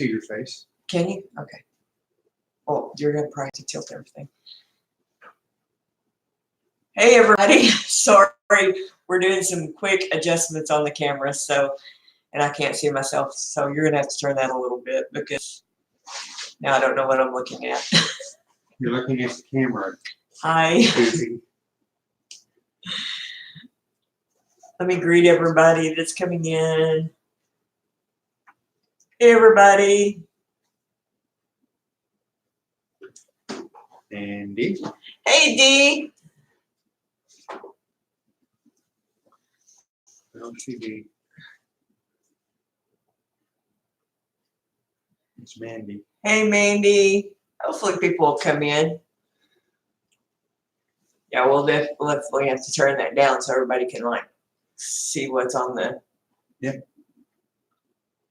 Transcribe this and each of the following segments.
See your face. Can you? Okay. Well, you're going to probably have to tilt everything. Hey, everybody. Sorry, we're doing some quick adjustments on the camera, so, and I can't see myself, so you're going to have to turn that a little bit because now I don't know what I'm looking at. You're looking at the camera. Hi. Let me greet everybody that's coming in. Hey, everybody. And D. Hey, D. I don't see D. It's Mandy. Hey, Mandy. Hopefully people will come in. Yeah, we'll definitely have to turn that down so everybody can like see what's on the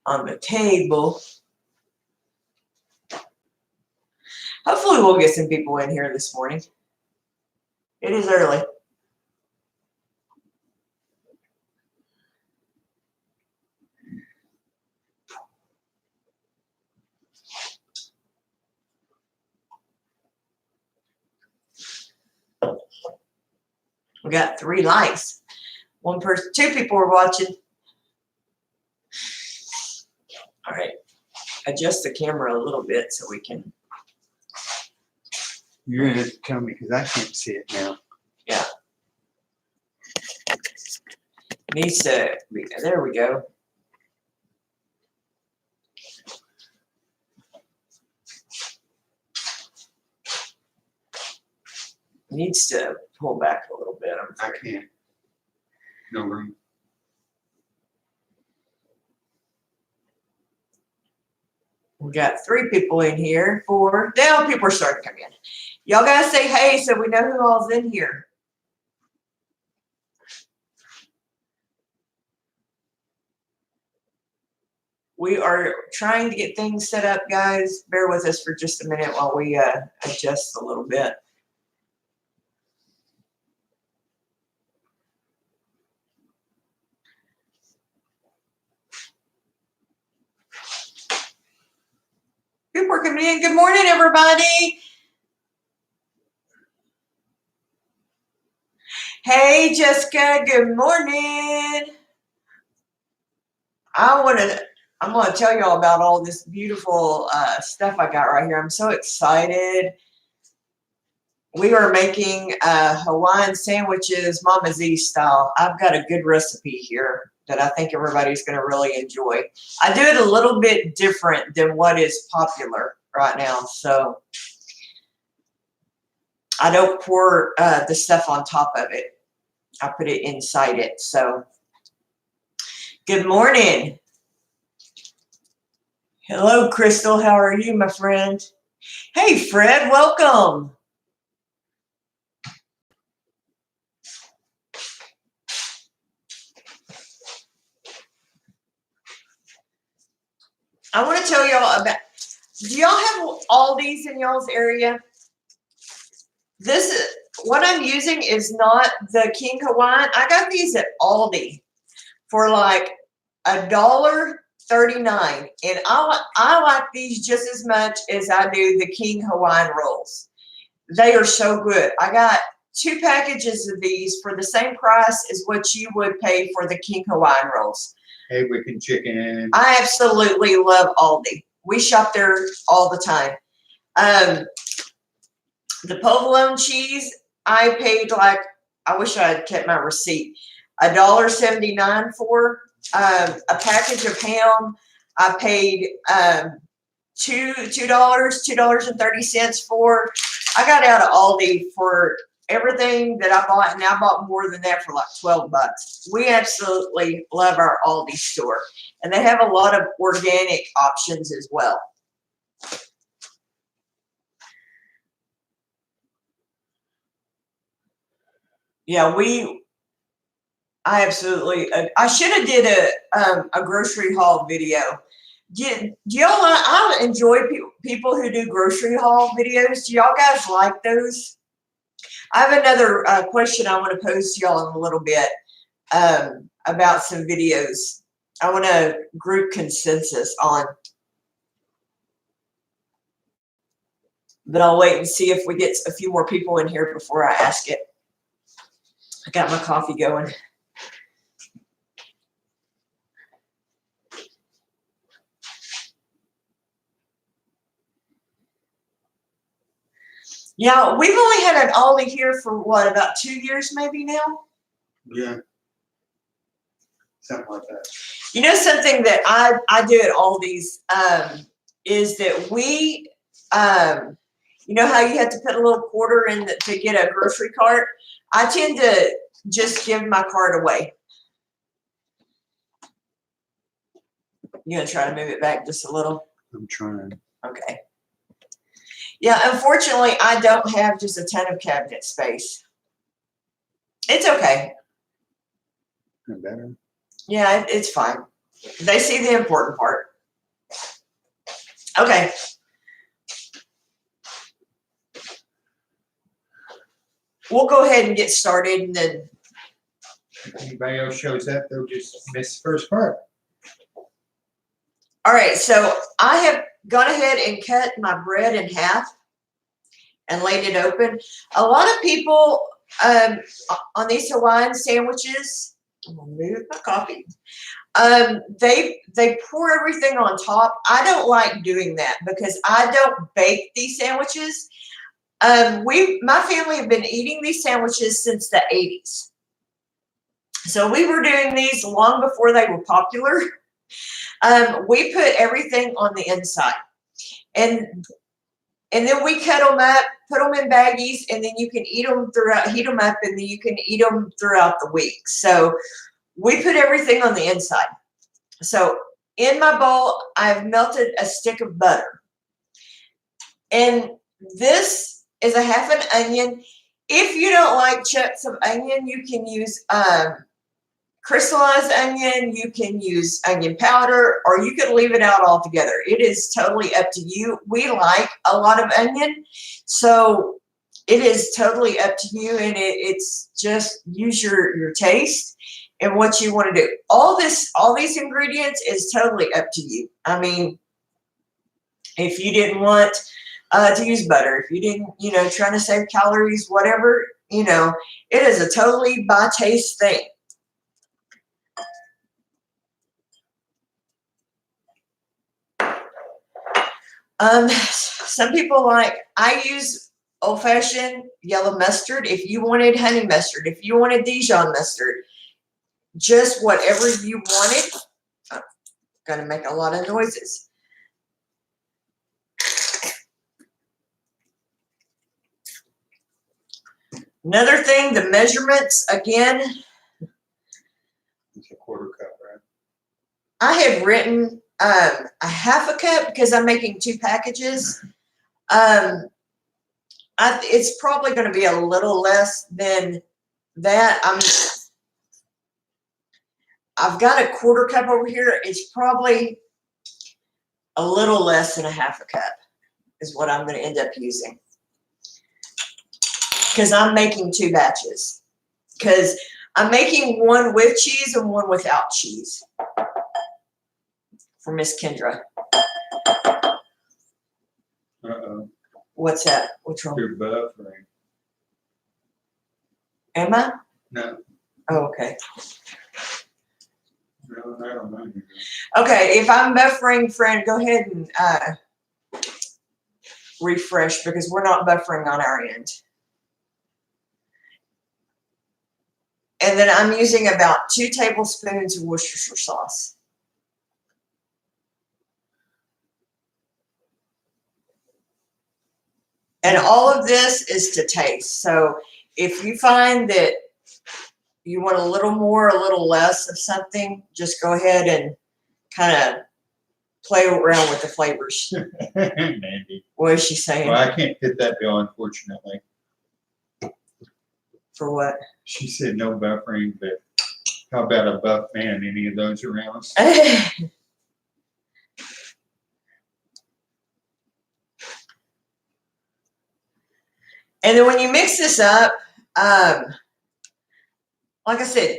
on the table. Hopefully we'll get some people in here this morning. It is early. We got 3 likes. 1 person, 2 people are watching. All right. Adjust the camera a little bit so we can. You're going to have to tell me because I can't see it now. Yeah. Needs to be, there we go. Needs to pull back a little bit. I can't. No room. We got 3 people in here. 4. Now people are starting to come in. Y'all gotta say hey so we know who all's in here. We are trying to get things set up, guys. Bear with us for just a minute while we adjust a little bit. People are coming in. Good morning, everybody. Hey, Jessica. Good morning. I'm going to tell y'all about all this beautiful stuff I got right here. I'm so excited. We are making Hawaiian sandwiches, Mama Z style. I've got a good recipe here that I think everybody's going to really enjoy. I do it a little bit different than what is popular right now. So I don't pour the stuff on top of it. I put it inside it. So good morning. Hello, Crystal. How are you, my friend? Hey, Fred. Welcome. I want to tell y'all about, do y'all have Aldi's in y'all's area? This is, what I'm using is not the King Hawaiian. I got these at Aldi for like $1.39. And I like these just as much as I do the King Hawaiian rolls. They are so good. I got 2 packages of these for the same price as what you would pay for the King Hawaiian rolls. Hey, wicked chicken. I absolutely love Aldi. We shop there all the time. The Povlon cheese, I paid like, I wish I had kept my receipt, $1.79 for. A package of ham, I paid $2.30 for. I got out of Aldi for everything that I bought, and I bought more than that for like $12. We absolutely love our Aldi store, and they have a lot of organic options as well. Yeah, I absolutely, I should have did a grocery haul video. Do y'all, I enjoy people who do grocery haul videos. Do y'all guys like those? I have another question I want to pose to y'all in a little bit about some videos. I want to group consensus on. But I'll wait and see if we get a few more people in here before I ask it. I got my coffee going. Yeah, we've only had an Ollie here for what, about 2 years maybe now? Yeah. Something like that. You know, something that I do at Aldi's is that we, you know how you have to put a little quarter in to get a grocery cart? I tend to just give my cart away. You gonna try to move it back just a little? I'm trying. Okay. Yeah, unfortunately, I don't have just a ton of cabinet space. It's okay. Not better. Yeah, it's fine. They see the important part. Okay. We'll go ahead and get started, and then If anybody else shows up, they'll just miss the first part. all right, so I have gone ahead and cut my bread in half and laid it open. A lot of people on these Hawaiian sandwiches, I'm gonna move my coffee. They pour everything on top. I don't like doing that because I don't bake these sandwiches. My family have been eating these sandwiches since the 80s. So we were doing these long before they were popular. We put everything on the inside, and then we cut them up, put them in baggies, and then you can eat them throughout, heat them up, and then you can eat them throughout the week. So we put everything on the inside. So in my bowl, I've melted a stick of butter, and this is a half an onion. If you don't like chunks of onion, you can use crystallized onion, you can use onion powder, or you could leave it out altogether. It is totally up to you. We like a lot of onion, so it is totally up to you, and it's just use your taste and what you want to do. All these ingredients is totally up to you. I mean, if you didn't want to use butter, if you didn't, trying to save calories, whatever, it is a totally by taste thing. Some people I use old-fashioned yellow mustard. If you wanted honey mustard, if you wanted Dijon mustard, just whatever you wanted. I'm gonna make a lot of noises. Another thing, the measurements, again. It's a quarter cup, right? I had written a half a cup because I'm making 2 packages. It's probably going to be a little less than that. I've got a quarter cup over here. It's probably a little less than a half a cup is what I'm going to end up using. Because I'm making 2 batches. Because I'm making one with cheese and one without cheese. For Miss Kendra. Uh-oh. What's that? What's wrong? You're buffering. Am I? No. Oh, okay. No, I don't know. Okay, if I'm buffering, friend, go ahead and refresh because we're not buffering on our end. And then I'm using about 2 tablespoons of Worcestershire sauce. And all of this is to taste. So if you find that you want a little more, a little less of something, just go ahead and kind of play around with the flavors. Mandy. What is she saying? Well, I can't fit that bill, unfortunately. For what? She said no buffering, but how about a buff man? Any of those around? And then when you mix this up, like I said,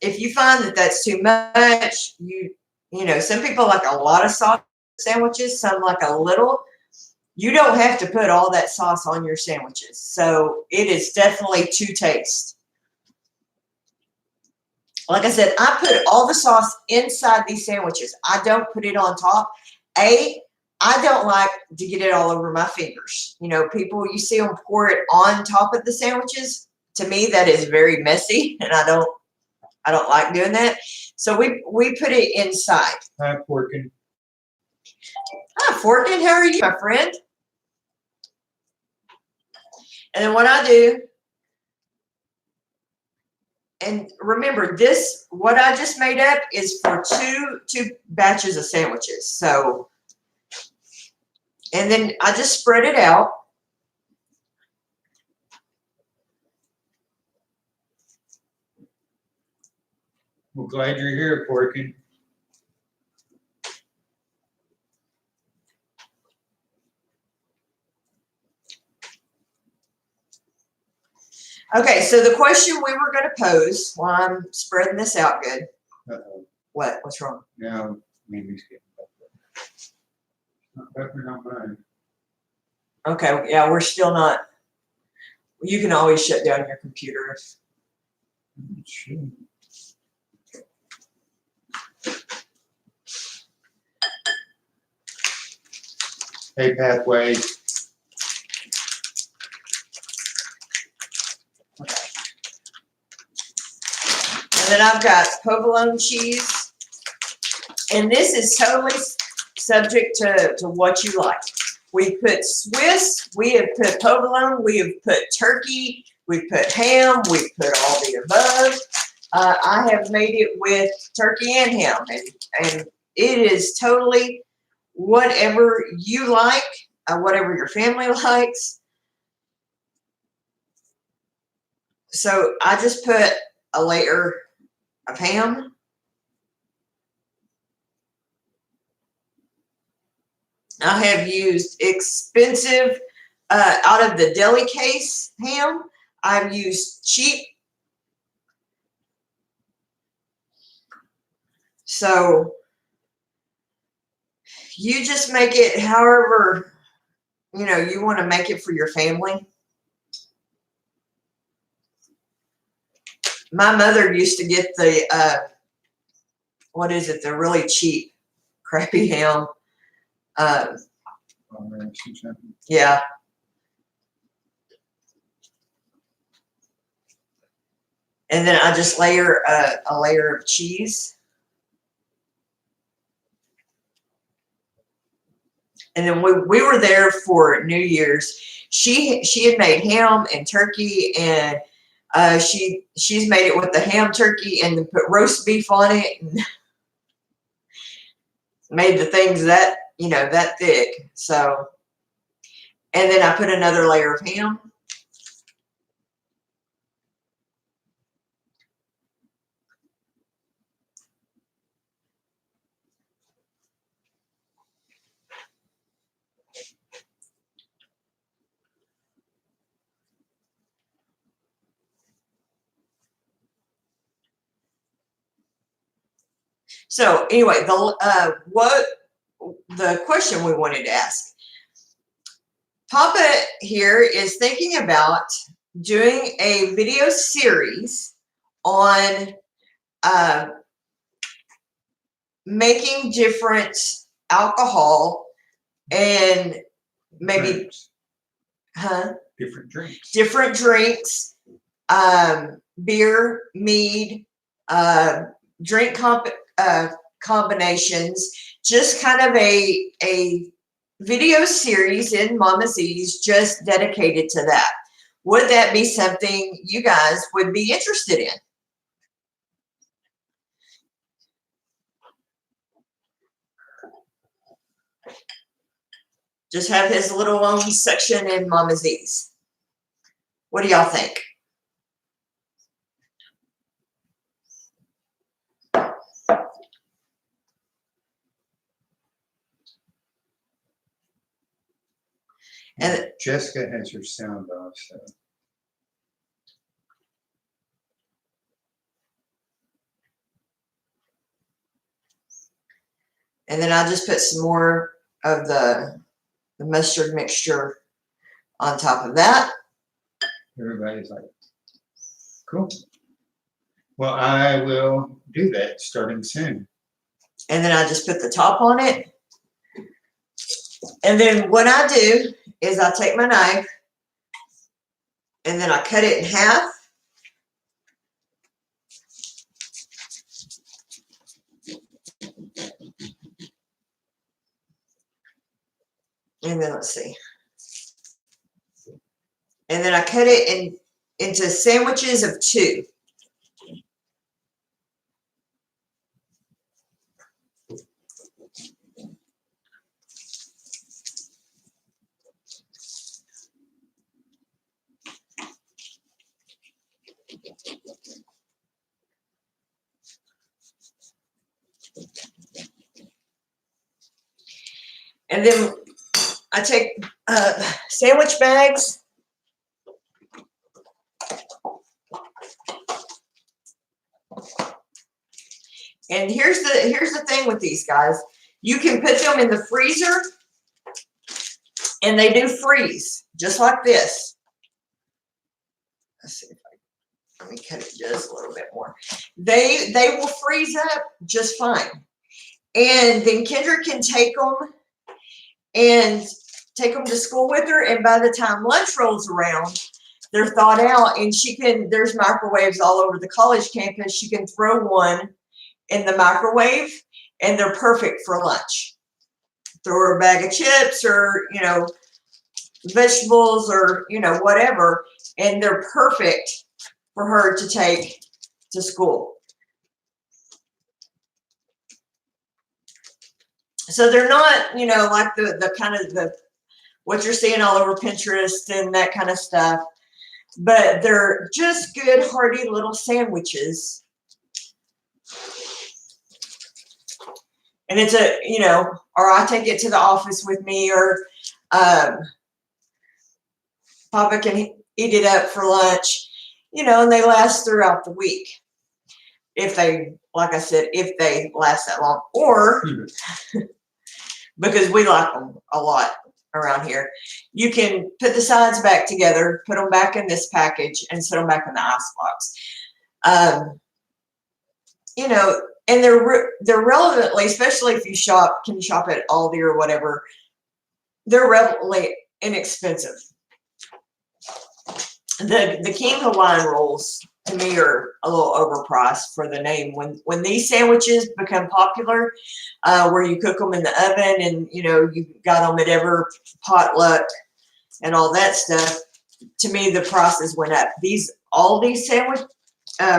if you find that that's too much, some people like a lot of sauce sandwiches, some like a little. You don't have to put all that sauce on your sandwiches. So it is definitely to taste. Like I said, I put all the sauce inside these sandwiches. I don't put it on top. I don't like to get it all over my fingers. You know, people, you see them pour it on top of the sandwiches. To me, that is very messy, and I don't like doing that. So we put it inside. Hi, Porkin. Hi, Forkin. How are you, my friend? And then what I do, and remember this, what I just made up is for two batches of sandwiches. So, and then I just spread it out. We're glad you're here, Porkin. Okay, so the question we were going to pose while I'm spreading this out good. Uh-oh. What? What's wrong? Now, Mimi's getting pepper. Not pepper, not mine. Okay, yeah, we're still not. You can always shut down your computer. Sure. Hey, Pathway. And then I've got Povlon cheese. And this is totally subject to what you like. We put Swiss, we have put Povlon, we have put turkey, we put ham, we put all the above. I have made it with turkey and ham, and it is totally whatever you like, whatever your family likes. So I just put a layer of ham. I have used expensive, out of the deli case ham. I've used cheap. So you just make it however, you know, you want to make it for your family. My mother used to get the, what is it, the really cheap, crappy ham. Yeah. And then I just layer a layer of cheese. And then we were there for New Year's. She had made ham and turkey, and she's made it with the ham, turkey, and then put roast beef on it, and made the things that, you know, that thick. So, and then I put another layer of ham. So anyway, the question we wanted to ask. Papa here is thinking about doing a video series on making different alcohol and maybe Drinks. Different drinks. Beer, mead, drink combinations, just kind of a video series in Mama Z's just dedicated to that. Would that be something you guys would be interested in? Just have his little own section in Mama Z's. What do y'all think? And Jessica has her sound off, so. And then I just put some more of the the mustard mixture on top of that. Everybody's like, cool. Well, I will do that starting soon. And then I just put the top on it. And then what I do is I take my knife and then I cut it in half. And then let's see. And then I cut it into sandwiches of 2. And then I take sandwich bags. And here's the thing with these guys. You can put them in the freezer and they do freeze just like this. Let's see if let me cut it just a little bit more. They will freeze up just fine. And then Kendra can take them to school with her, and by the time lunch rolls around, they're thawed out, and there's microwaves all over the college campus. She can throw one in the microwave, and they're perfect for lunch. Throw her a bag of chips or, vegetables or, whatever, and they're perfect for her to take to school. So they're not, like the kind of what you're seeing all over Pinterest and that kind of stuff, but they're just good, hearty little sandwiches. And it's or I take it to the office with me, or Papa can eat it up for lunch, and they last throughout the week. If they, like I said, if they last that long, or because we like them a lot around here, you can put the sides back together, put them back in this package, and set them back in the icebox. And they're relevantly, especially if you shop at Aldi or whatever, they're relevantly inexpensive. The King Hawaiian rolls to me are a little overpriced for the name. When these sandwiches become popular, where you cook them in the oven and you got them at every potluck and all that stuff, to me the prices went up. All these sandwich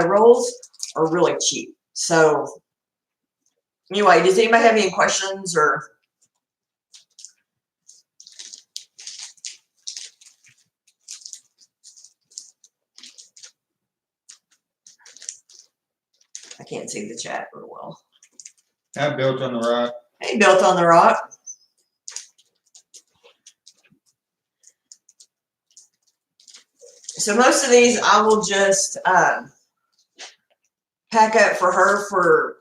rolls are really cheap. So anyway, does anybody have any questions or? I can't see the chat real well. I built on the rock. Hey, Built on the Rock. So most of these I will just pack up for her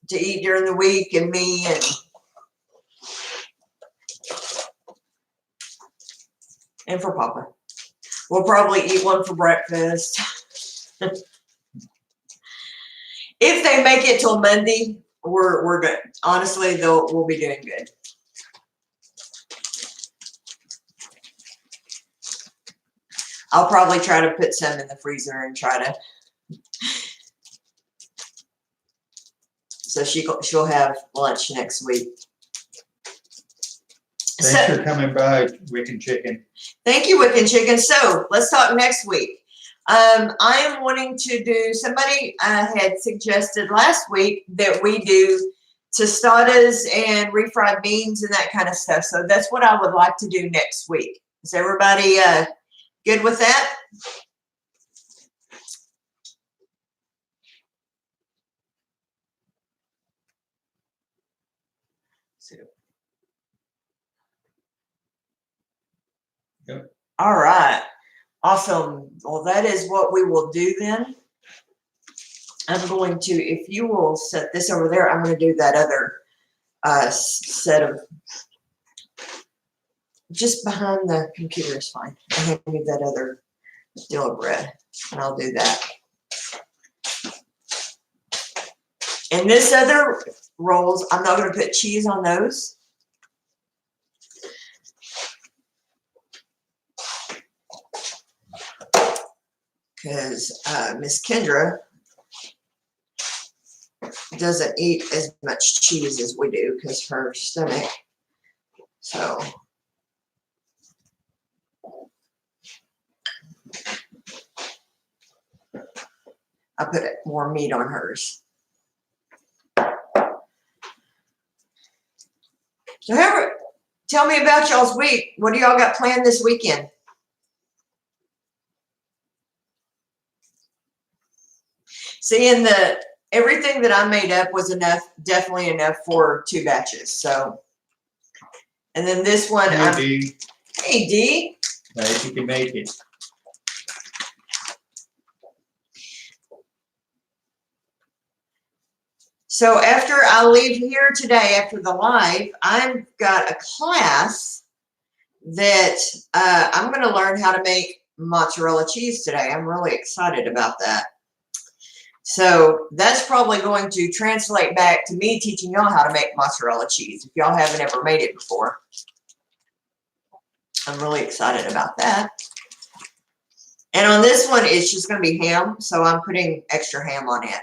to eat during the week, and me, and for Papa. We'll probably eat one for breakfast. If they make it till Monday, we're good. Honestly, we'll be doing good. I'll probably try to put some in the freezer and try to. So she'll have lunch next week. Thanks for coming by, Wicked Chicken. Thank you, Wicked Chicken. So let's talk next week. I am wanting to do, somebody had suggested last week that we do tostadas and refried beans and that kind of stuff. So that's what I would like to do next week. Is everybody good with that? Yep. All right. Awesome. Well, that is what we will do then. I'm going to, if you will set this over there, I'm going to do that other set of just behind the computer is fine. I hand me that other deal of bread, and I'll do that. And this other rolls, I'm not going to put cheese on those. Because Miss Kendra doesn't eat as much cheese as we do because her stomach. So I put more meat on hers. So tell me about y'all's week. What do y'all got planned this weekend? See, and everything that I made up was enough, definitely enough for 2 batches. So, and then this one, Hey, Dee. Hey, Dee. If you can make it. So after I leave here today, after the live, I've got a class that I'm going to learn how to make mozzarella cheese today. I'm really excited about that. So that's probably going to translate back to me teaching y'all how to make mozzarella cheese if y'all haven't ever made it before. I'm really excited about that. And on this one, it's just going to be ham, so I'm putting extra ham on it.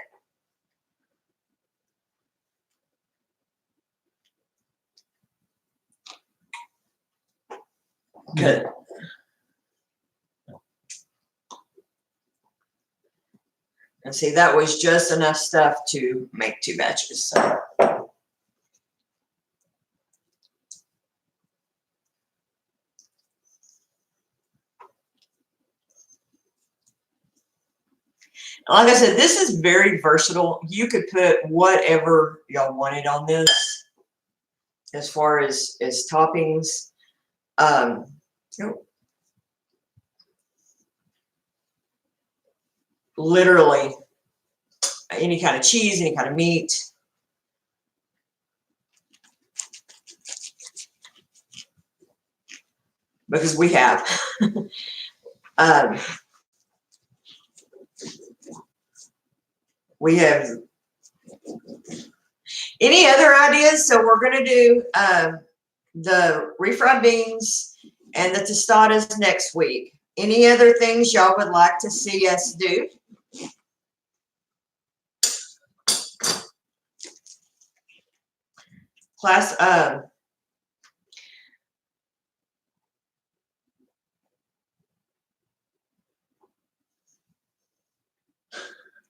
Good. And see, that was just enough stuff to make 2 batches. So. Like I said, this is very versatile. You could put whatever y'all wanted on this as far as toppings. Literally any kind of cheese, any kind of meat. Because we have. We have any other ideas? So we're going to do the refried beans and the tostadas next week. Any other things y'all would like to see us do? Class,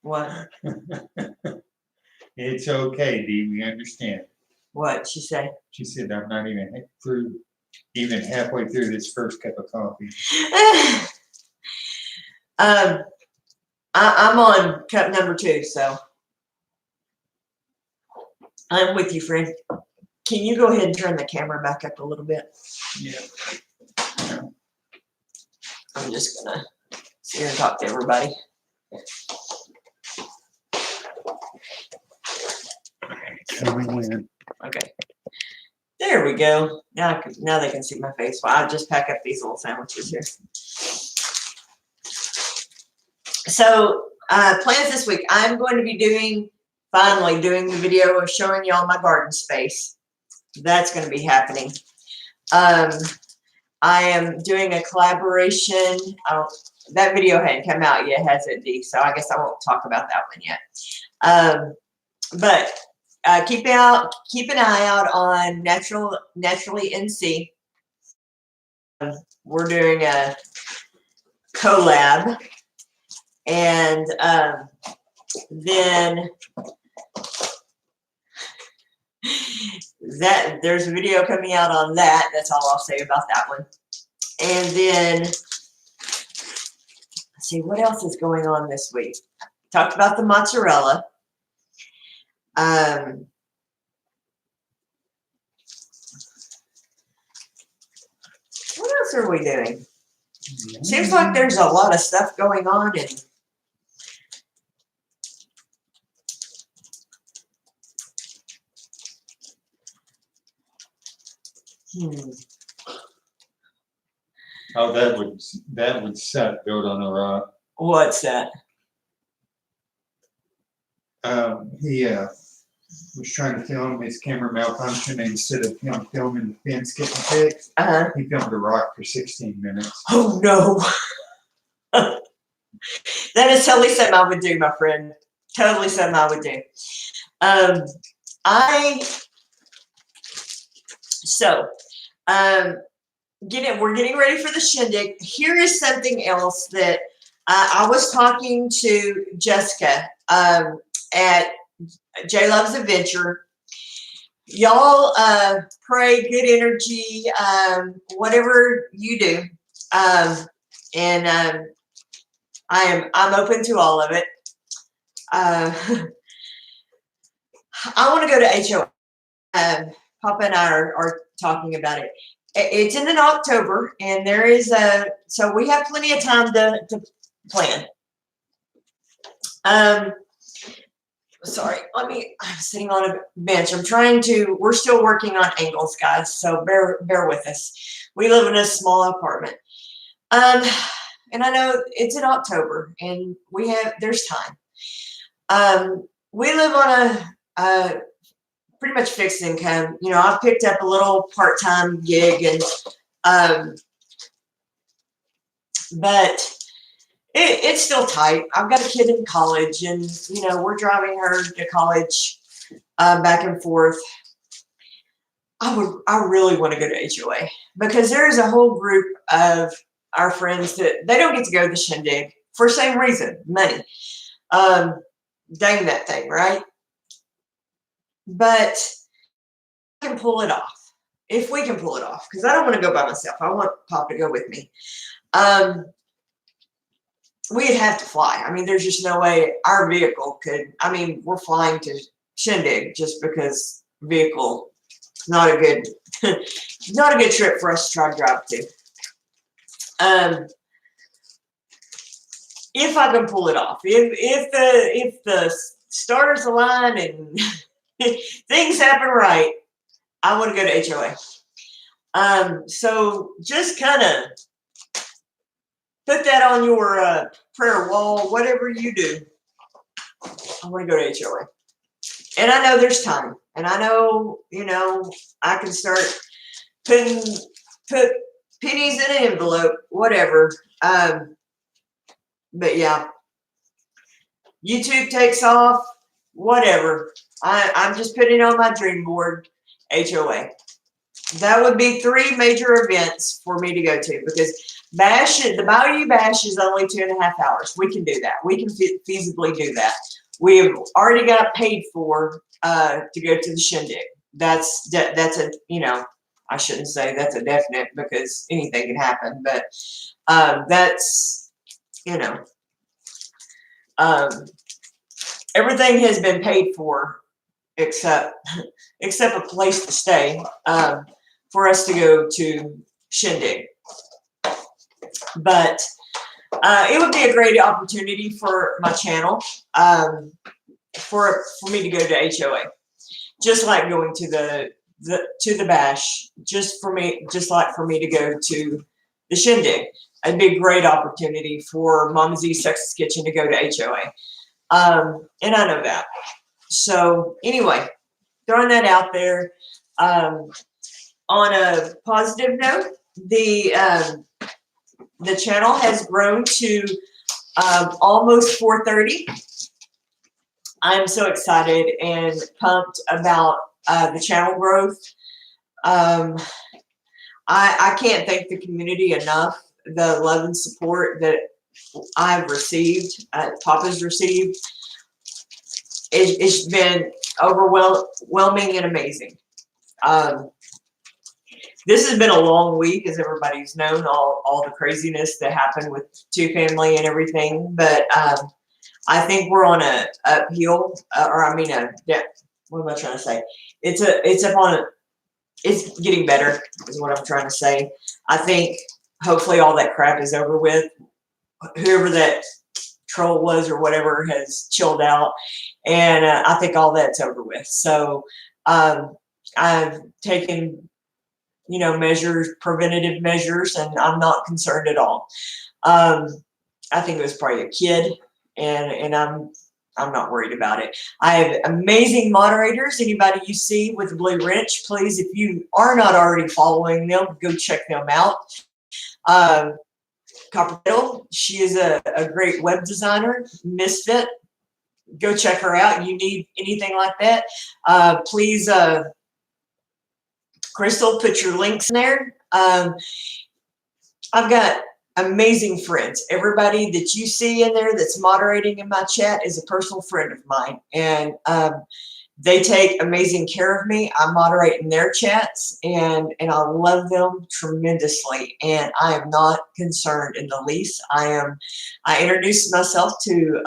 what? It's okay, Dee. We understand. What she say? She said, I'm not even halfway through this first cup of coffee. I'm on cup number 2, so I'm with you, friend. Can you go ahead and turn the camera back up a little bit? Yeah. I'm just gonna sit here and talk to everybody. Tell me when. Okay. There we go. Now they can see my face. Well, I'll just pack up these little sandwiches here. So plans this week. I'm going to be finally doing the video of showing y'all my garden space. That's going to be happening. I am doing a collaboration. That video hadn't come out yet, has it, Dee? So I guess I won't talk about that one yet. But keep an eye out on Naturally NC. We're doing a collab, and then there's a video coming out on that. That's all I'll say about that one. And then let's see what else is going on this week. Talked about the mozzarella. What else are we doing? Seems like there's a lot of stuff going on, and Oh, that would suck built on a rock. What's that? He was trying to film his camera malfunction, and instead of him filming the fence getting fixed, he filmed a rock for 16 minutes. Oh no. That is totally something I would do, my friend. Totally something I would do. We're getting ready for the shindig. Here is something else that I was talking to Jessica at J Love's Adventure. Y'all pray good energy, whatever you do. I'm open to all of it. I want to go to HO. Papa and I are talking about it. It's in October, and there is so we have plenty of time to plan. Sorry, I'm sitting on a bench. We're still working on angles, guys, so bear with us. We live in a small apartment. And I know it's in October, and there's time. We live on a pretty much fixed income. You know, I've picked up a little part-time gig, and but it's still tight. I've got a kid in college, and you know, we're driving her to college back and forth. I really want to go to HOA because there is a whole group of our friends that they don't get to go to the shindig for the same reason, money. Dang that thing, right? But I can pull it off. If we can pull it off, because I don't want to go by myself. I want Pop to go with me. We'd have to fly. I mean, there's just no way our vehicle could. I mean, we're flying to shindig just because vehicle not a good not a good trip for us to try to drive to. If I can pull it off, if the stars align and things happen right, I want to go to HOA. So just kind of put that on your prayer wall, whatever you do. I want to go to HOA. And I know there's time. And I know, you know, I can start put pennies in an envelope, whatever. But yeah, YouTube takes off, whatever. I'm just putting on my dream board, HOA. That would be 3 major events for me to go to, because the Bayou Bash is only 2.5 hours. We can do that. We can feasibly do that. We've already got paid for to go to the shindig. That's a, you know, I shouldn't say that's a definite because anything can happen, but that's, you know, everything has been paid for except a place to stay for us to go to shindig. But it would be a great opportunity for my channel, for me to go to HOA, just like going to the bash, just like for me to go to the shindig. It'd be a great opportunity for Mama Z's Texas Kitchen to go to HOA, and I know that. So anyway, throwing that out there. On a positive note, the channel has grown to almost 430. I'm so excited and pumped about the channel growth. I can't thank the community enough. The love and support that I've received, Papa's received, it's been overwhelming and amazing. This has been a long week, as everybody's known, all the craziness that happened with 2 family and everything. But I think we're on a uphill, what am I trying to say? It's getting better, is what I'm trying to say. I think hopefully all that crap is over with. Whoever that troll was or whatever has chilled out, and I think all that's over with. So I've taken you know, measures, preventative measures, and I'm not concerned at all. I think it was probably a kid, and I'm not worried about it. I have amazing moderators. Anybody you see with the blue wrench, please, if you are not already following them, go check them out. Copperfield, she is a great web designer, Misfit. Go check her out. You need anything like that, please, Crystal, put your links in there. I've got amazing friends. Everybody that you see in there that's moderating in my chat is a personal friend of mine, and they take amazing care of me. I moderate in their chats, and I love them tremendously, and I am not concerned in the least. I introduced myself to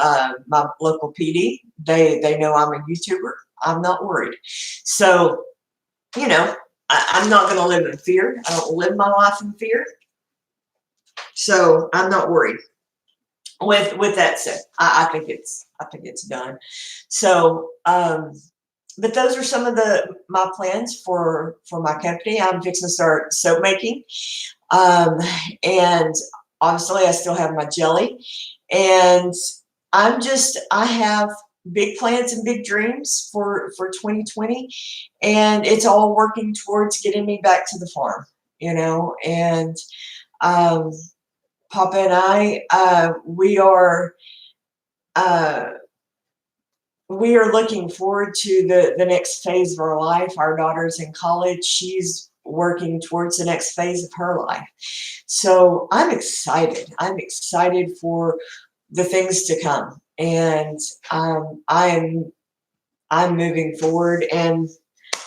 my local PD. They know I'm a YouTuber. I'm not worried. So, you know, I'm not going to live in fear. I don't live my life in fear. So I'm not worried. With that said, I think it's done. So, but those are some of my plans for my company. I'm fixing to start soap making, and obviously I still have my jelly, and I have big plans and big dreams for 2020, and it's all working towards getting me back to the farm, you know, and Papa and I, we are looking forward to the next phase of our life. Our daughter's in college. She's working towards the next phase of her life. So I'm excited. I'm excited for the things to come. And I'm moving forward, and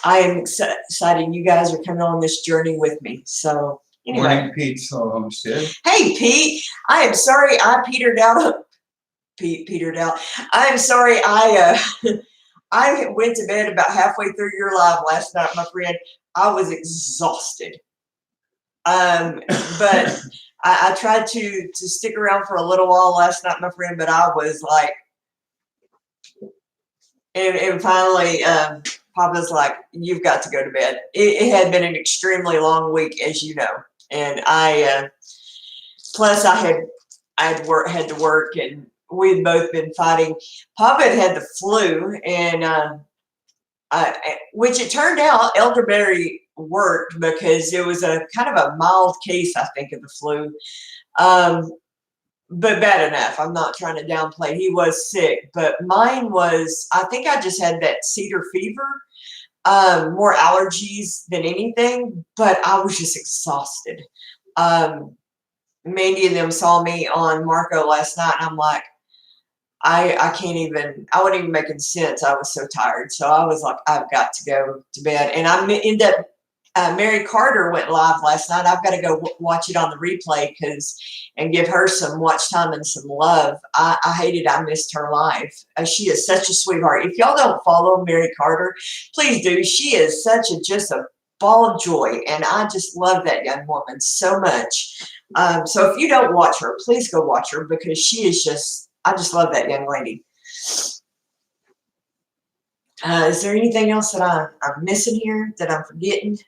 I am excited you guys are coming on this journey with me. So anyway. Morning, Pete Homestead. Hey, Pete. I am sorry I petered out. Petered out. I'm sorry I went to bed about halfway through your live last night, my friend. I was exhausted. But I tried to stick around for a little while last night, my friend, but I was like, and finally, Papa's like, you've got to go to bed. It had been an extremely long week, as you know. And plus I had to work, and we'd both been fighting. Papa had the flu, and which it turned out elderberry worked because it was a kind of a mild case, I think, of the flu. But bad enough. I'm not trying to downplay. He was sick, but mine was, I think I just had that cedar fever, more allergies than anything, but I was just exhausted. Mandy and them saw me on Marco last night, and I'm like, I can't even, I wasn't even making sense. I was so tired. So I was like, I've got to go to bed. And I ended up, Mary Carter went live last night. I've got to go watch it on the replay and give her some watch time and some love. I hated I missed her live. She is such a sweetheart. If y'all don't follow Mary Carter, please do. She is just a ball of joy, and I just love that young woman so much. So if you don't watch her, please go watch her, because she is just, I just love that young lady. Is there anything else that I'm missing here that I'm forgetting?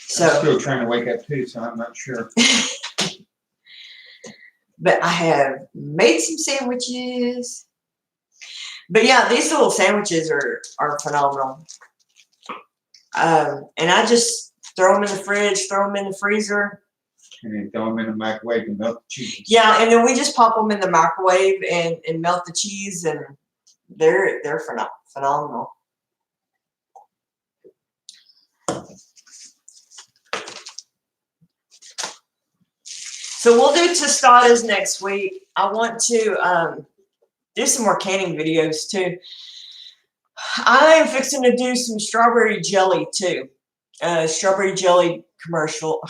So, I'm still trying to wake up too, so I'm not sure. But I have made some sandwiches. But yeah, these little sandwiches are phenomenal. And I just throw them in the fridge, throw them in the freezer. And then throw them in the microwave and melt the cheese. Yeah, and then we just pop them in the microwave and melt the cheese, and they're phenomenal. So we'll do tostadas next week. I want to do some more canning videos too. I am fixing to do some strawberry jelly too. Strawberry jelly commercial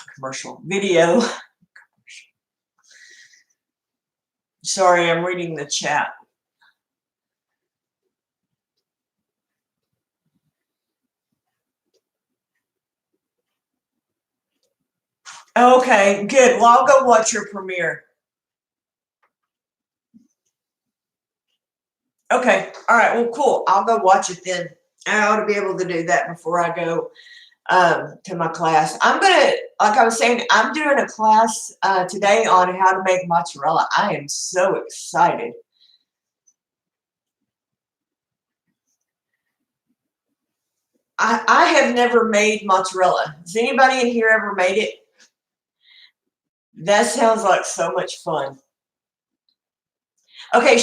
video. Sorry, I'm reading the chat. Okay, good. Well, I'll go watch your premiere. Okay, all right, well, cool. I'll go watch it then. I ought to be able to do that before I go to my class. Like I was saying, I'm doing a class today on how to make mozzarella. I am so excited. I have never made mozzarella. Has anybody in here ever made it? That sounds like so much fun. Okay,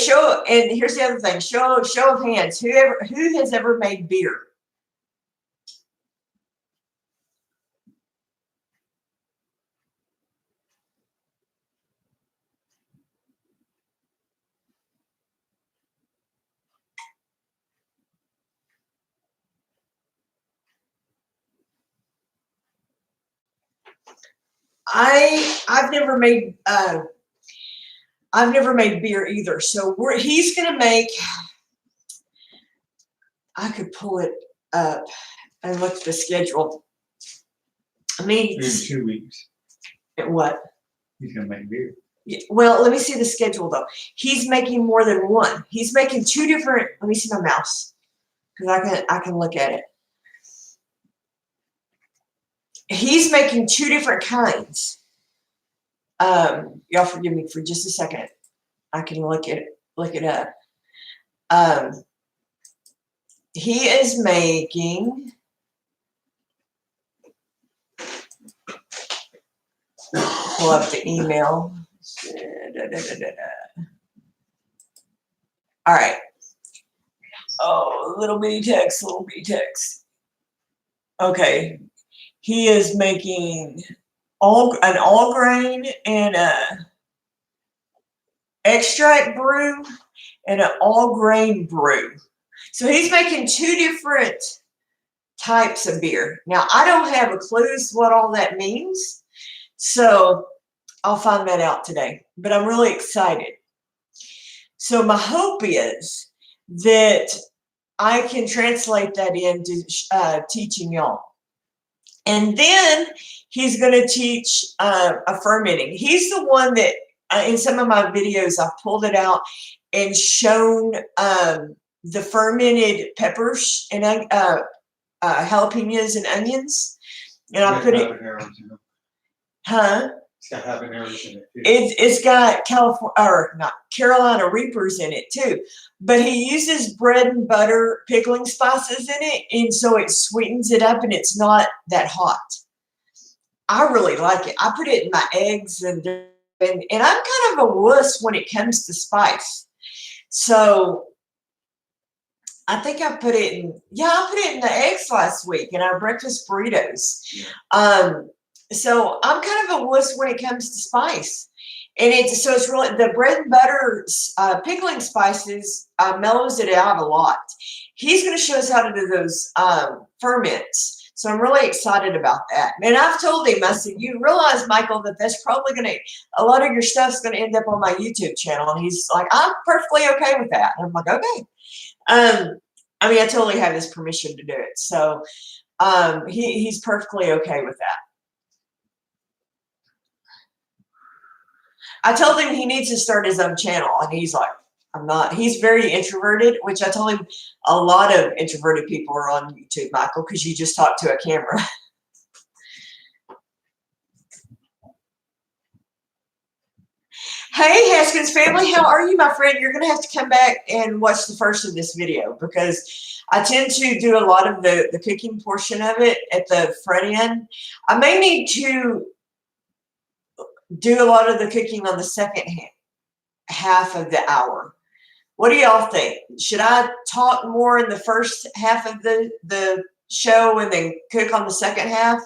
and here's the other thing. Show of hands. Who has ever made beer? I've never made beer either. So he's gonna make. I could pull it up and look at the schedule. I mean, in 2 weeks. What? He's gonna make beer. Yeah, well, let me see the schedule though. He's making more than one. He's making 2 different. Let me see my mouse because I can look at it. He's making 2 different kinds. Y'all forgive me for just a second. I can look it up. He is making. Pull up the email. All right. Oh, little bitty text. Okay. He is making an all grain and a extract brew and an all grain brew. So he's making 2 different types of beer. Now, I don't have a clue as to what all that means. So I'll find that out today, but I'm really excited. So my hope is that I can translate that into teaching y'all. And then he's going to teach a fermenting. He's the one that in some of my videos, I've pulled it out and shown the fermented peppers and jalapenos and onions. And I put it. Huh? It's got habaneros in it too. It's got Carolina Reapers in it too, but he uses bread and butter pickling spices in it, and so it sweetens it up, and it's not that hot. I really like it. I put it in my eggs, and I'm kind of a wuss when it comes to spice. So I think I put it in. Yeah, I put it in the eggs last week in our breakfast burritos. Yeah. So I'm kind of a wuss when it comes to spice, and it's really the bread and butter pickling spices mellows it out a lot. He's going to show us how to do those ferments, so I'm really excited about that. And I've told him, I said, you realize, Michael, that that's probably a lot of your stuff's going to end up on my YouTube channel, and he's like, I'm perfectly okay with that. And I'm like, okay. I mean, I totally have his permission to do it, so he's perfectly okay with that. I told him he needs to start his own channel, and he's like, I'm not. He's very introverted, which I told him a lot of introverted people are on YouTube, Michael, because you just talk to a camera. Hey, Haskins family, how are you, my friend? You're going to have to come back and watch the first of this video because I tend to do a lot of the cooking portion of it at the front end. I may need to do a lot of the cooking on the second half of the hour. What do y'all think? Should I talk more in the first half of the show and then cook on the second half?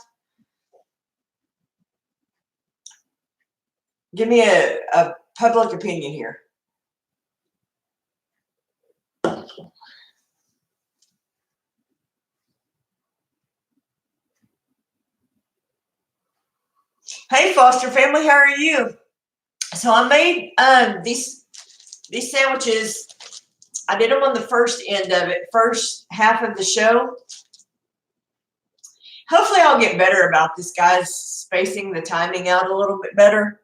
Give me a public opinion here. Hey, Foster family, how are you? So I made these sandwiches. I did them on the first end of it, first half of the show. Hopefully I'll get better about this, guys, spacing the timing out a little bit better.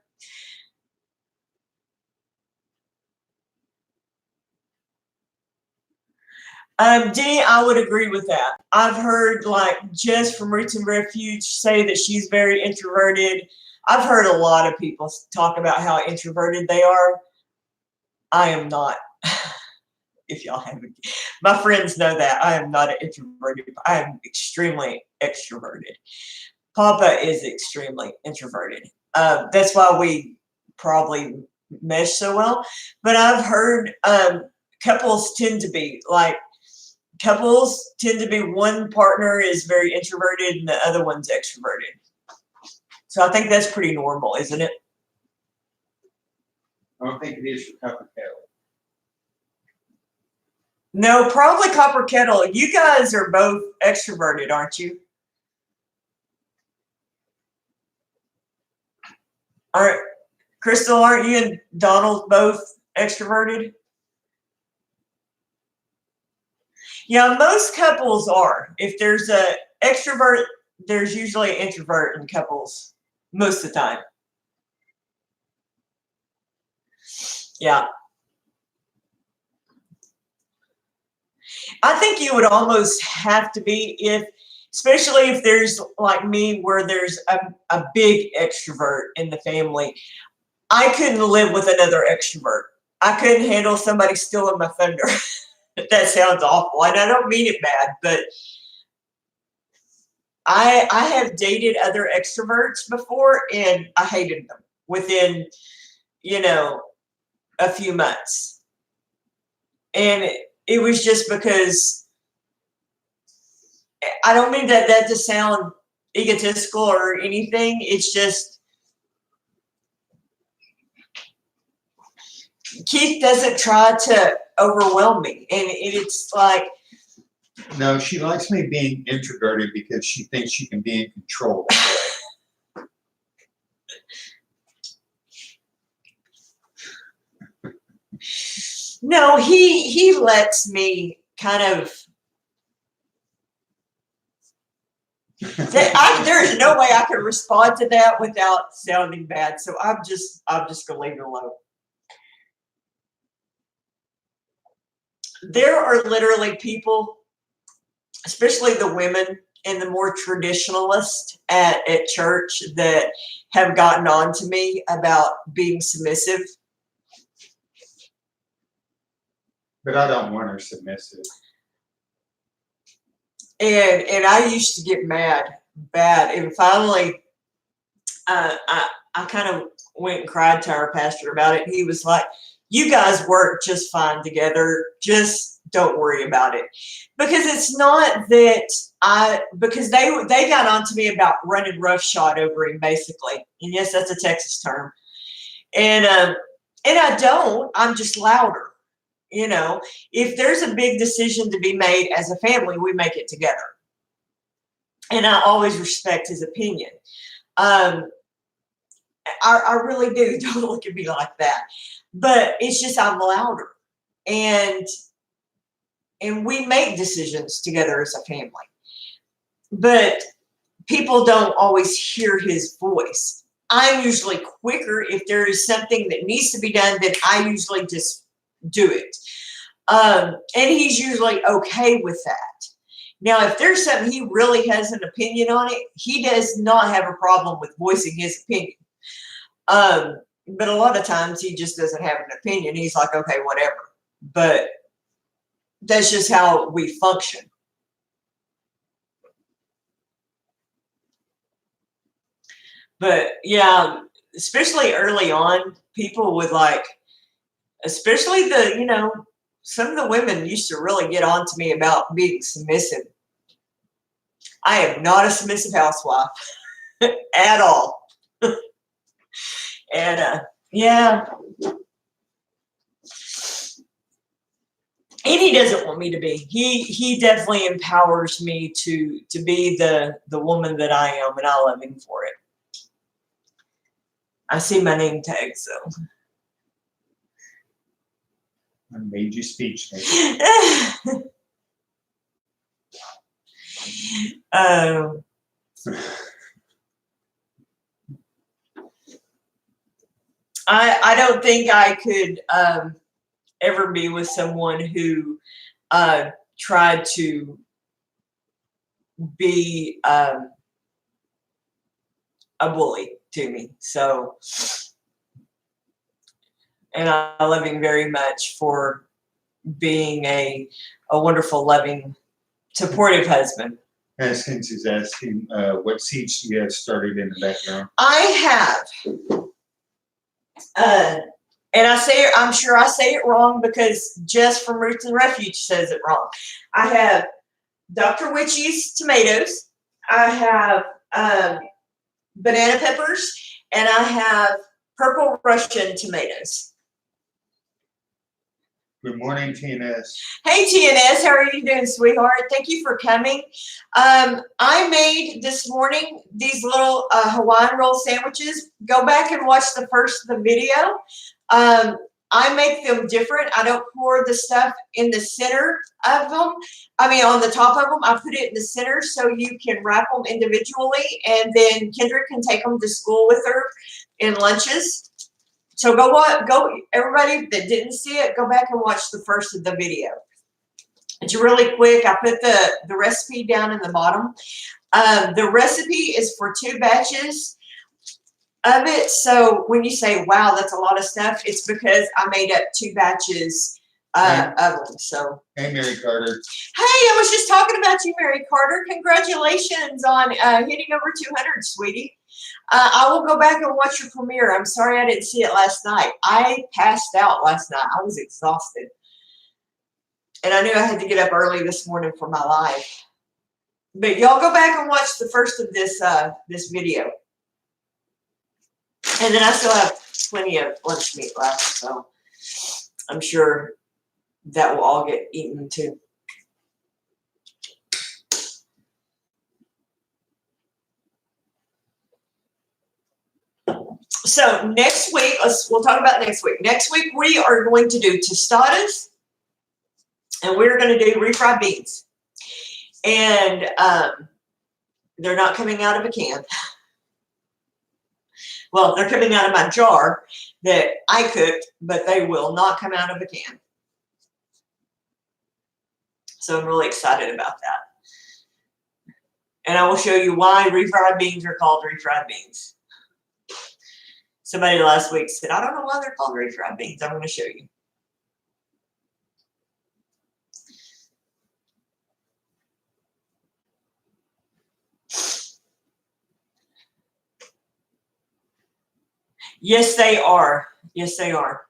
Dee, I would agree with that. I've heard like Jess from Roots and Refuge say that she's very introverted. I've heard a lot of people talk about how introverted they are. I am not. If y'all haven't, my friends know that I am not an introverted. I am extremely extroverted. Papa is extremely introverted. That's why we probably mesh so well. But I've heard couples tend to be one partner is very introverted and the other one's extroverted. So I think that's pretty normal, isn't it? I don't think it is for Copper Kettle. No, probably Copper Kettle. You guys are both extroverted, aren't you? Crystal, aren't you and Donald both extroverted? Yeah, most couples are. If there's an extrovert, there's usually an introvert in couples most of the time. Yeah. I think you would almost have to be especially if there's like me where there's a big extrovert in the family. I couldn't live with another extrovert. I couldn't handle somebody stealing my thunder. That sounds awful. And I don't mean it bad, but I have dated other extroverts before and I hated them within, a few months. And it was just because I don't mean that to sound egotistical or anything. It's just Keith doesn't try to overwhelm me. And it's like. No, she likes me being introverted because she thinks she can be in control. No, he lets me kind of. There's no way I could respond to that without sounding bad. So I'm just gonna leave it alone. There are literally people, especially the women and the more traditionalists at church, that have gotten on to me about being submissive. But I don't want her submissive. And I used to get bad. And finally, I kind of went and cried to our pastor about it. And he was like, you guys work just fine together. Just don't worry about it. Because it's not that because they got on to me about running roughshod over him, basically. And yes, that's a Texas term. And I don't. I'm just louder. If there's a big decision to be made as a family, we make it together. And I always respect his opinion. I really do. Don't look at me like that. But it's just I'm louder. And we make decisions together as a family. But people don't always hear his voice. I'm usually quicker. If there is something that needs to be done, then I usually just do it. And he's usually okay with that. Now, if there's something he really has an opinion on it, he does not have a problem with voicing his opinion. But a lot of times he just doesn't have an opinion. He's like, okay, whatever. But that's just how we function. But yeah, especially early on, people would especially some of the women used to really get on to me about being submissive. I am not a submissive housewife at all. And yeah. And he doesn't want me to be. He definitely empowers me to be the woman that I am, and I love him for it. I see my name tag, so. I made you speechless. I don't think I could ever be with someone who tried to be a bully to me. So, and I love him very much for being a wonderful, loving, supportive husband. Haskins is asking, what seeds do you have started in the background? I have, and I'm sure I say it wrong because Jess from Roots and Refuge says it wrong. I have Dr. Witchy's tomatoes. I have banana peppers, and I have purple Russian tomatoes. Good morning, TNS. Hey, TNS, how are you doing, sweetheart? Thank you for coming. I made this morning these little Hawaiian roll sandwiches. Go back and watch the first of the video. I make them different. I don't pour the stuff in the center of them. I mean, on the top of them, I put it in the center so you can wrap them individually, and then Kendra can take them to school with her in lunches. So go, everybody that didn't see it, go back and watch the first of the video. It's really quick. I put the recipe down in the bottom. The recipe is for 2 batches of it. So when you say, wow, that's a lot of stuff, it's because I made up 2 batches of them. So. Hey, Mary Carter. Hey, I was just talking about you, Mary Carter. Congratulations on hitting over 200, sweetie. I will go back and watch your premiere. I'm sorry I didn't see it last night. I passed out last night. I was exhausted. And I knew I had to get up early this morning for my live. But y'all go back and watch the first of this video. And then I still have plenty of lunch meat left, so I'm sure that will all get eaten too. So next week, we'll talk about next week. Next week we are going to do tostadas, and we're going to do refried beans. And they're not coming out of a can. Well, they're coming out of my jar that I cooked, but they will not come out of a can. So I'm really excited about that. And I will show you why refried beans are called refried beans. Somebody last week said, I don't know why they're called refried beans. I'm going to show you. Yes, they are. Yes, they are.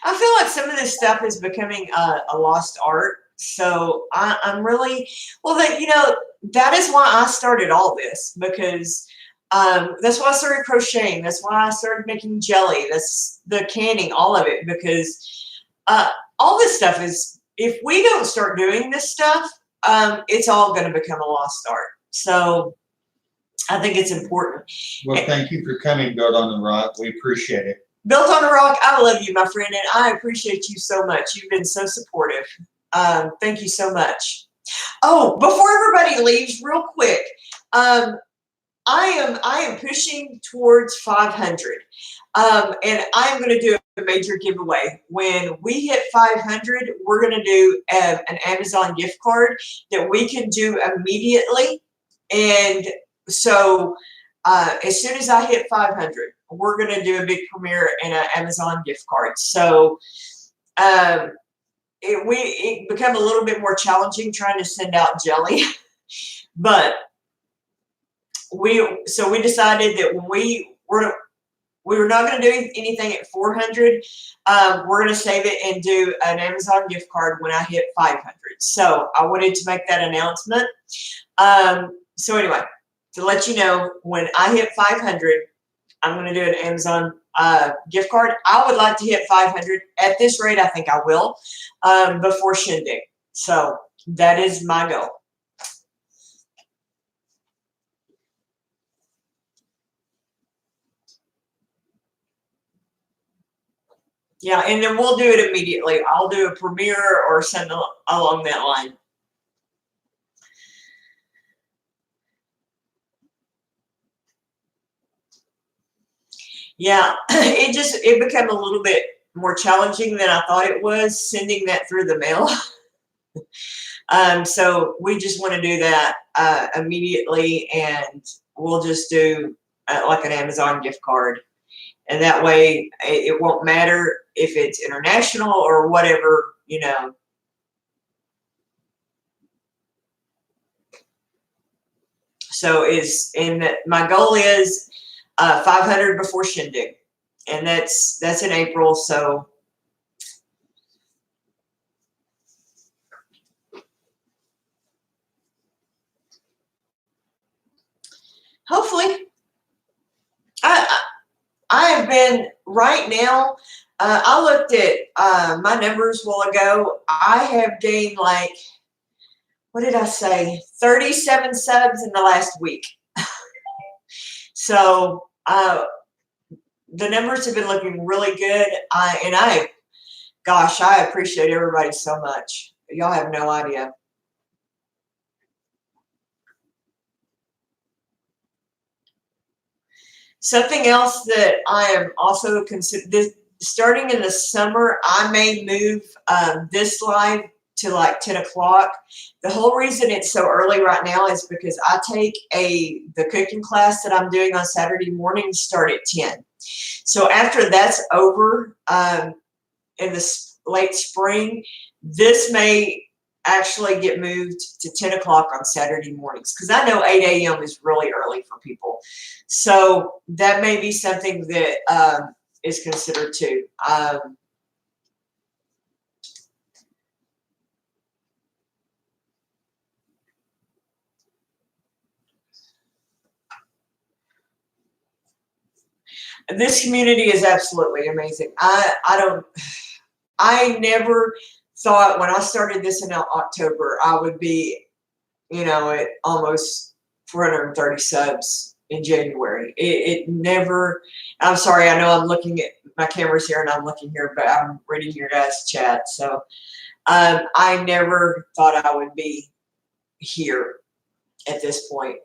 I feel like some of this stuff is becoming a lost art. So I'm really, well, that is why I started all this, because that's why I started crocheting. That's why I started making jelly. That's the canning, all of it, because all this stuff is, if we don't start doing this stuff, it's all going to become a lost art. So I think it's important. Well, thank you for coming, Built on the Rock. We appreciate it. Built on the Rock, I love you, my friend, and I appreciate you so much. You've been so supportive. Thank you so much. Oh, before everybody leaves, real quick, I am pushing towards 500, and I'm going to do a major giveaway. When we hit 500, we're going to do an Amazon gift card that we can do immediately. And so as soon as I hit 500, we're going to do a big premiere and an Amazon gift card. So it became a little bit more challenging trying to send out jelly, but we decided that when we were not going to do anything at 400. We're going to save it and do an Amazon gift card when I hit 500. So I wanted to make that announcement. So anyway, to let you know, when I hit 500, I'm going to do an Amazon gift card. I would like to hit 500. At this rate, I think I will before Shindig. So that is my goal. Yeah, and then we'll do it immediately. I'll do a premiere or something along that line. Yeah, it became a little bit more challenging than I thought it was, sending that through the mail. So we just want to do that immediately, and we'll just do like an Amazon gift card. And that way it won't matter if it's international or whatever, you know. So my goal is 500 before Shindig, and that's in April. So hopefully, I have been right now. I looked at my numbers a while ago. I have gained like, what did I say? 37 subs in the last week. So the numbers have been looking really good. Gosh, I appreciate everybody so much. Y'all have no idea. Something else that I am also considering, starting in the summer, I may move this live to like 10 o'clock. The whole reason it's so early right now is because I take the cooking class that I'm doing on Saturday mornings start at 10. So after that's over in the late spring, this may actually get moved to 10 o'clock on Saturday mornings, because I know 8 a.m. is really early for people. So that may be something that is considered too. This community is absolutely amazing. I never thought when I started this in October, I would be, you know, at almost 430 subs in January. It never, I'm sorry, I know I'm looking at my cameras here and I'm looking here, but I'm reading your guys' chat. So I never thought I would be here at this point.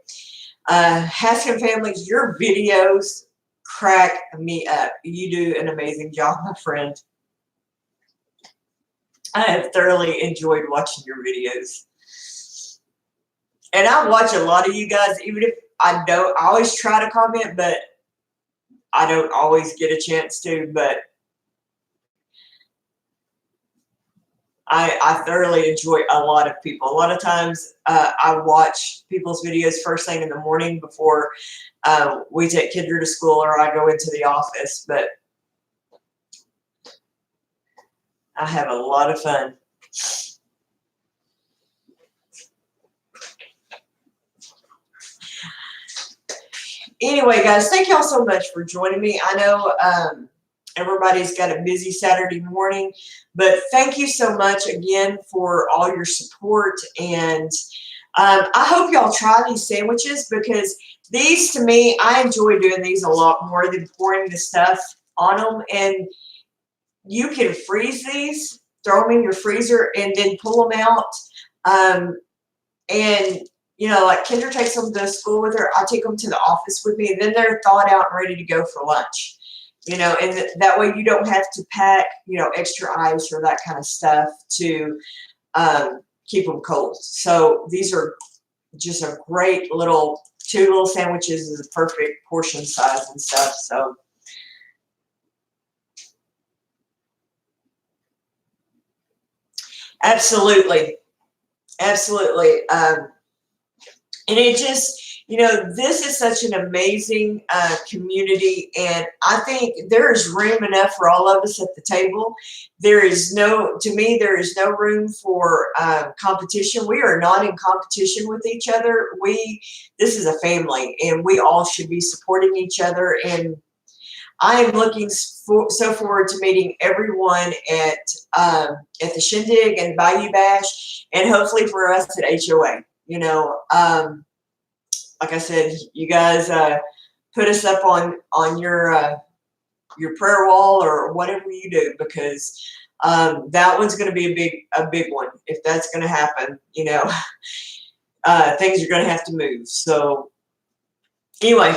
Haskin families, your videos crack me up. You do an amazing job, my friend. I have thoroughly enjoyed watching your videos. And I watch a lot of you guys, even if I always try to comment, but I don't always get a chance to, but I thoroughly enjoy a lot of people. A lot of times I watch people's videos first thing in the morning before we take Kendra to school or I go into the office, but I have a lot of fun. Anyway, guys, thank y'all so much for joining me. I know everybody's got a busy Saturday morning, but thank you so much again for all your support. And I hope y'all try these sandwiches, because these, to me, I enjoy doing these a lot more than pouring the stuff on them. And you can freeze these, throw them in your freezer, and then pull them out. And you know, like Kendra takes them to school with her. I take them to the office with me, and then they're thawed out and ready to go for lunch. You know, and that way you don't have to pack, you know, extra ice or that kind of stuff to keep them cold. So these are just a great little, 2 little sandwiches is a perfect portion size and stuff. So absolutely. Absolutely. And it just, you know, this is such an amazing community, and I think there is room enough for all of us at the table. There is to me, there is no room for competition. We are not in competition with each other. This is a family, and we all should be supporting each other. And I am looking so forward to meeting everyone at the Shindig and Bayou Bash, and hopefully for us at HOA. You know, like I said, you guys put us up on your prayer wall or whatever you do, because that one's going to be a big one. If that's going to happen, you know, things are going to have to move. So anyway,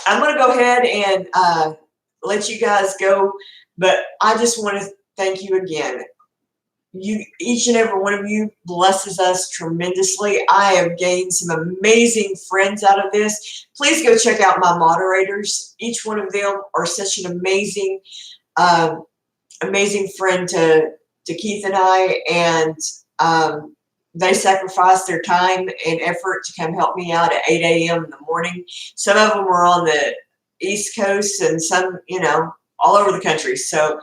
I'm going to go ahead and let you guys go, but I just want to thank you again. each and every one of you blesses us tremendously. I have gained some amazing friends out of this. Please go check out my moderators. Each one of them are such an amazing, amazing friend to Keith and I, and they sacrifice their time and effort to come help me out at 8 a.m. in the morning. Some of them are on the East Coast and some, all over the country. So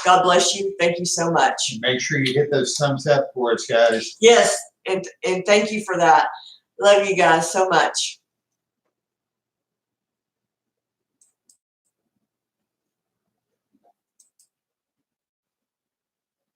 God bless you. Thank you so much. Make sure you hit those thumbs up for us, guys. Yes, and thank you for that. Love you guys so much.